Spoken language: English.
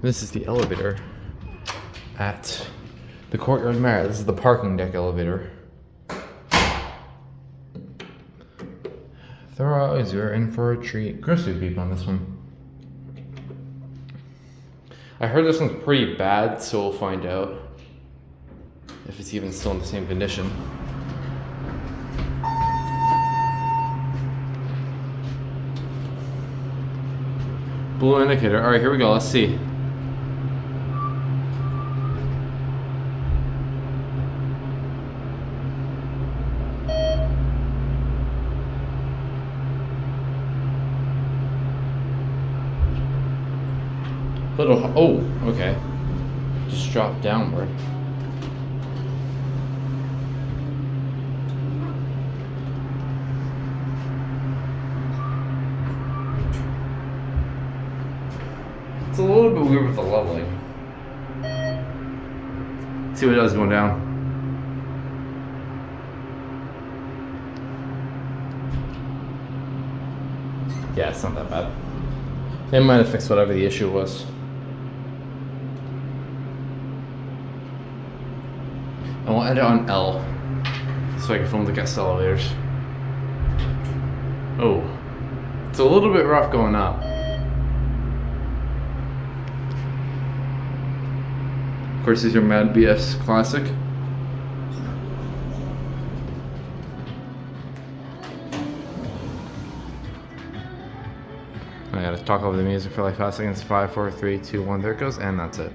This is the elevator at the Courtyard Marriott. This is the parking deck elevator. Thorough, you're in for a treat. Grocery beep on this one. I heard this one's pretty bad, so we'll find out if it's even still in the same condition. Blue indicator. All right, here we go. Let's see. Little, oh, okay. Just drop downward. It's a little bit weird with the leveling. See what it does going down. Yeah, it's not that bad. They might have fixed whatever the issue was. And we'll end it on L, so I can film the guest elevators. Oh, it's a little bit rough going up. Of course, this is your Mad BS Classic. I gotta talk over the music for like 5 seconds. 5, 4, 3, 2, 1. There it goes, and that's it.